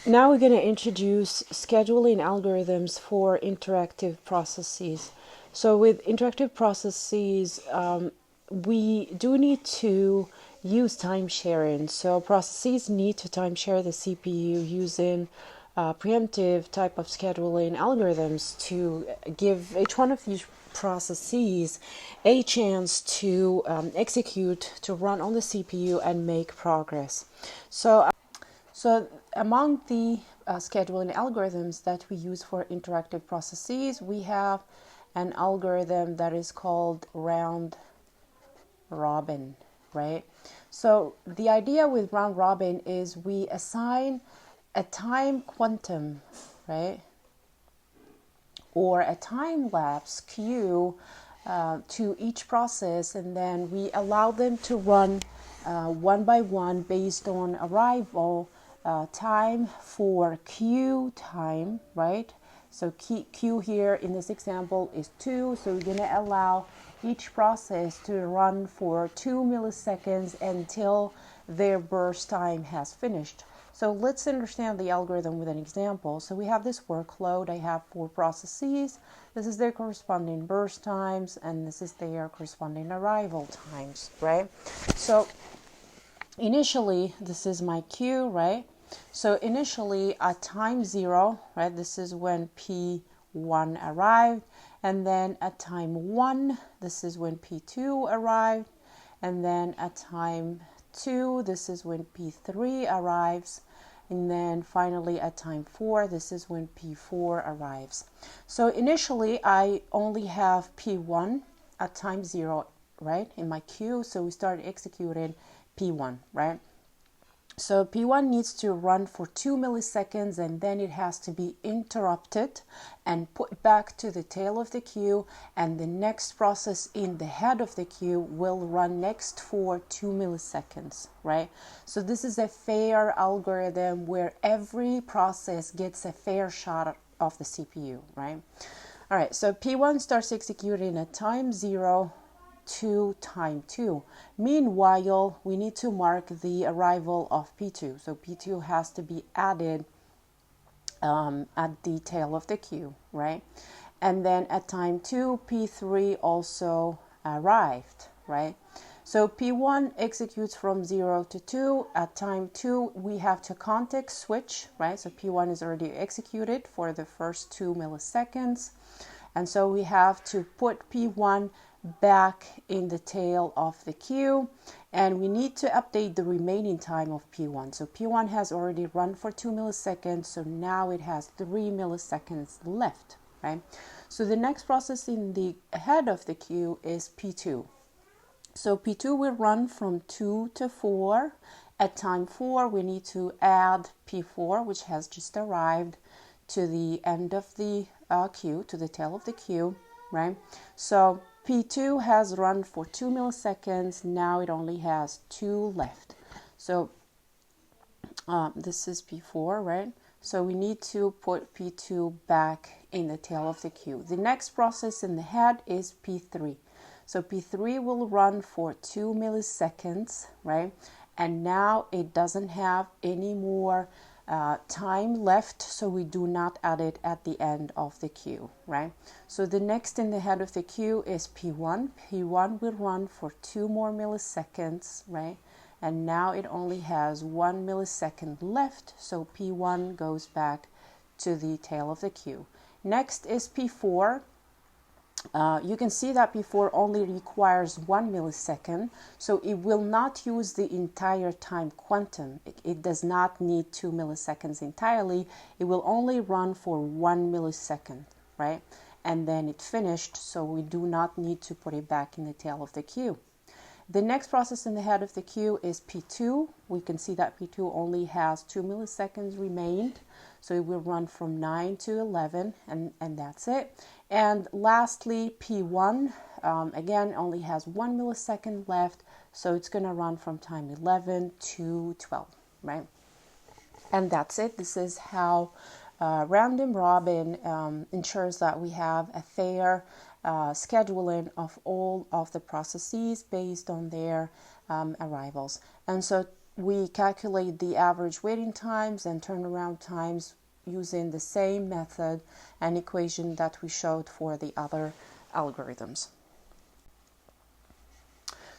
Now we're going to introduce scheduling algorithms for interactive processes. So with interactive processes, we do need to use time sharing. So processes need to time share the CPU using preemptive type of scheduling algorithms to give each one of these processes a chance to execute, to run on the CPU and make progress. So among the scheduling algorithms that we use for interactive processes, we have an algorithm that is called round robin, right? So the idea with round robin is we assign a time quantum, right? Or a time lapse queue to each process, and then we allow them to run one by one based on arrival time for queue time, right? So queue here in this example is 2, so we're going to allow each process to run for 2 milliseconds until their burst time has finished. So let's understand the algorithm with an example. So we have this workload. I have 4 processes. This is their corresponding burst times, and this is their corresponding arrival times, right? So initially, this is my queue, right? So initially at time 0, right, this is when P1 arrived, and then at time 1, this is when P2 arrived, and then at time 2, this is when P3 arrives, and then finally at time 4, this is when P4 arrives. So initially I only have P1 at time 0, right, in my queue, so we start executing P1, right? So P1 needs to run for 2 milliseconds, and then it has to be interrupted and put back to the tail of the queue, and the next process in the head of the queue will run next for 2 milliseconds, right? So this is a fair algorithm where every process gets a fair shot of the CPU, right? All right, so P1 starts executing at time 0 to time 2. Meanwhile, we need to mark the arrival of P2. So P2 has to be added at the tail of the queue, right? And then at time 2, P3 also arrived, right? So P1 executes from 0 to 2. At time 2, we have to context switch, right? So P1 is already executed for the first 2 milliseconds. And so we have to put P1 back in the tail of the queue, and we need to update the remaining time of P1. So P1 has already run for 2 milliseconds, so now it has 3 milliseconds left, right? So the next process in the head of the queue is P2. So P2 will run from 2 to 4. At time 4, we need to add P4, which has just arrived, to the end of the queue, to the tail of the queue, right? So P2 has run for 2 milliseconds. Now it only has 2 left. So this is P4, right? So we need to put P2 back in the tail of the queue. The next process in the head is P3. So P3 will run for 2 milliseconds, right? And now it doesn't have any more time left, so we do not add it at the end of the queue, right? So the next in the head of the queue is P1. P1 will run for 2 more milliseconds, right? And now it only has 1 millisecond left, so P1 goes back to the tail of the queue. Next is P4. You can see that P4 only requires 1 millisecond, so it will not use the entire time quantum. It does not need 2 milliseconds entirely. It will only run for 1 millisecond, right? And then it finished, so we do not need to put it back in the tail of the queue. The next process in the head of the queue is P2. We can see that P2 only has 2 milliseconds remained, so it will run from 9 to 11, and that's it. And lastly, P1, again, only has 1 millisecond left, so it's going to run from time 11 to 12, right? And that's it. This is how Random Robin ensures that we have a fair scheduling of all of the processes based on their arrivals. And so we calculate the average waiting times and turnaround times using the same method and equation that we showed for the other algorithms.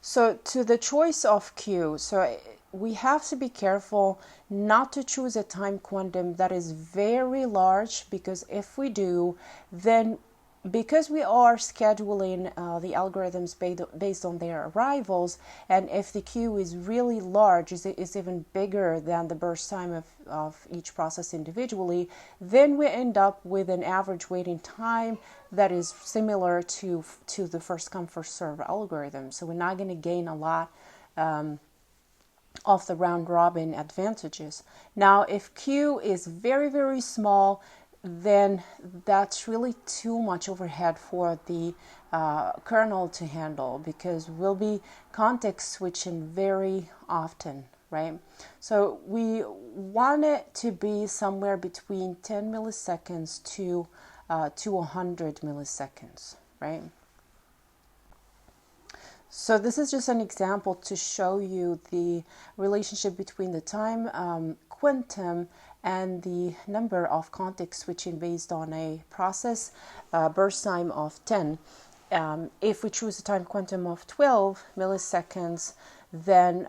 So to the choice of Q, so we have to be careful not to choose a time quantum that is very large, because if we do, then because we are scheduling the algorithms based on their arrivals, and if the queue is really large, is even bigger than the burst time of each process individually, then we end up with an average waiting time that is similar to the first come first serve algorithm. So we're not going to gain a lot of the round robin advantages. Now, if Q is very, very small, then that's really too much overhead for the kernel to handle, because we'll be context switching very often, right? So we want it to be somewhere between 10 milliseconds to 100 milliseconds, right? So this is just an example to show you the relationship between the time quantum and the number of context switching based on a process burst time of 10. If we choose a time quantum of 12 milliseconds, then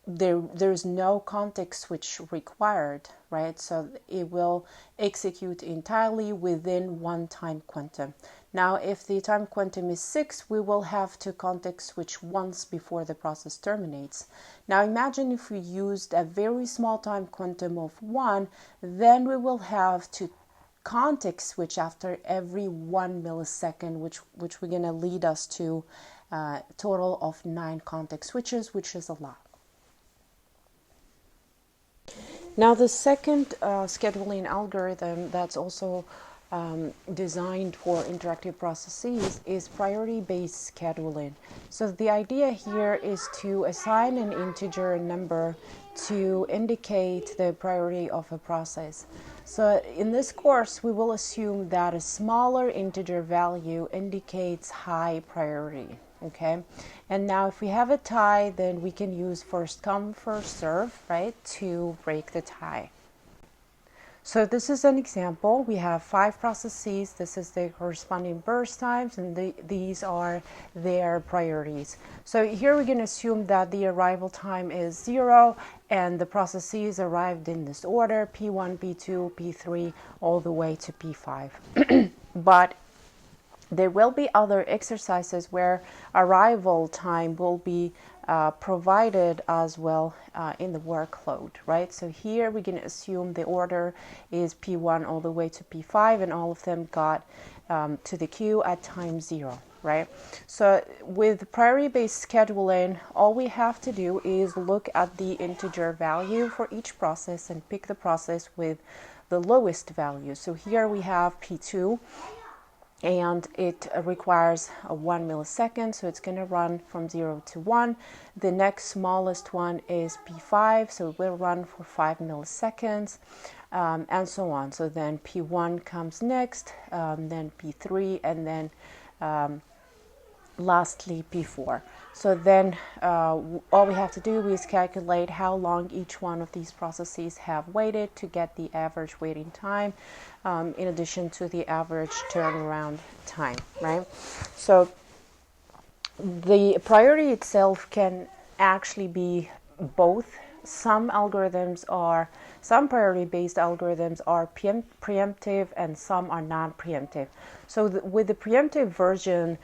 there's no context switch required, right? So it will execute entirely within one time quantum. Now, if the time quantum is 6, we will have to context switch once before the process terminates. Now, imagine if we used a very small time quantum of 1, then we will have to context switch after every 1 millisecond, which we're going to lead us to a total of 9 context switches, which is a lot. Now, the second scheduling algorithm that's also designed for interactive processes is priority-based scheduling. So the idea here is to assign an integer number to indicate the priority of a process. So in this course, we will assume that a smaller integer value indicates high priority. Okay, and now if we have a tie, then we can use first come, first serve, right, to break the tie. So this is an example. We have 5 processes. This is the corresponding burst times, and these are their priorities. So here we're going to assume that the arrival time is 0, and the processes arrived in this order, P1, P2, P3, all the way to P5. But there will be other exercises where arrival time will be provided as well in the workload, right? So here we're going to assume the order is P1 all the way to P5, and all of them got to the queue at time 0, right? So with priority-based scheduling, all we have to do is look at the integer value for each process and pick the process with the lowest value. So here we have P2, and it requires 1 millisecond, so it's going to run from 0 to 1. The next smallest one is P5, so it will run for 5 milliseconds, and so on. So then P1 comes next, then P3, and then lastly P4. So then all we have to do is calculate how long each one of these processes have waited to get the average waiting time, in addition to the average turnaround time, right? So the priority itself can actually be both. Some priority-based algorithms are preemptive and some are non-preemptive. So with the preemptive version,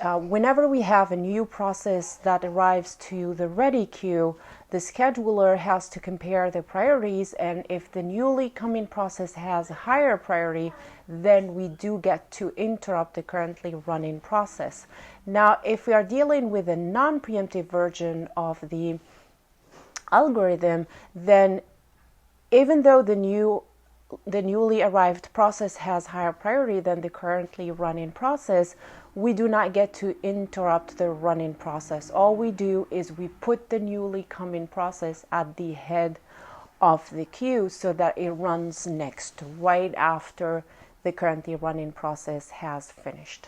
whenever we have a new process that arrives to the ready queue, the scheduler has to compare the priorities, and if the newly coming process has a higher priority, then we do get to interrupt the currently running process. Now, if we are dealing with a non-preemptive version of the algorithm, then even though the newly arrived process has higher priority than the currently running process, we do not get to interrupt the running process. All we do is we put the newly coming process at the head of the queue so that it runs next, right after the currently running process has finished.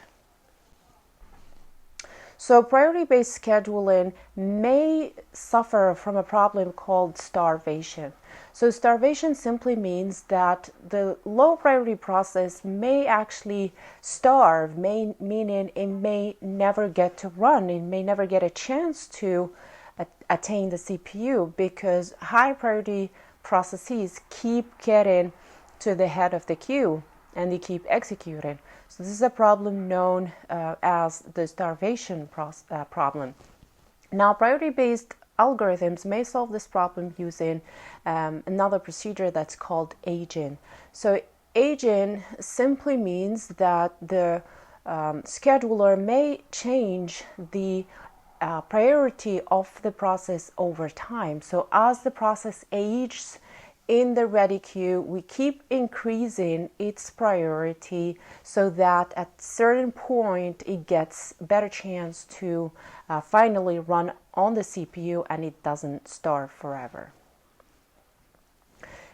So priority-based scheduling may suffer from a problem called starvation. So starvation simply means that the low priority process may actually starve, meaning it may never get to run, it may never get a chance to attain the CPU because high priority processes keep getting to the head of the queue and they keep executing. So this is a problem known as the starvation problem. Now, priority-based algorithms may solve this problem using another procedure that's called aging. So aging simply means that the scheduler may change the priority of the process over time. So as the process ages in the ready queue, we keep increasing its priority so that at a certain point it gets better chance to finally run on the CPU and it doesn't starve forever.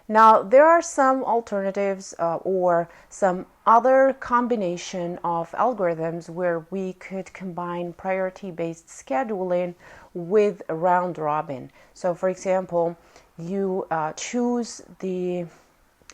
Now, there are some alternatives or some other combination of algorithms where we could combine priority-based scheduling with round robin. So, for example, you choose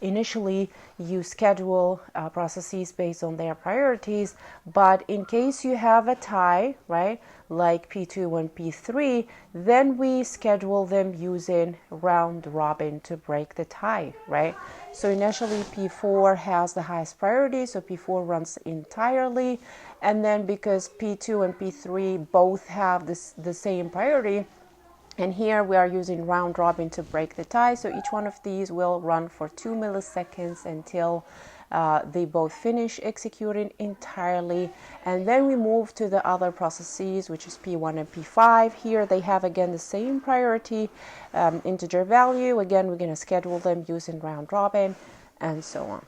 initially you schedule processes based on their priorities, but in case you have a tie, right, like P2 and P3, then we schedule them using round robin to break the tie, right? So initially P4 has the highest priority, so P4 runs entirely, and then because P2 and P3 both have the same priority, and here we are using round robin to break the tie. So each one of these will run for 2 milliseconds until they both finish executing entirely. And then we move to the other processes, which is P1 and P5. Here they have again the same priority integer value. Again, we're going to schedule them using round robin and so on.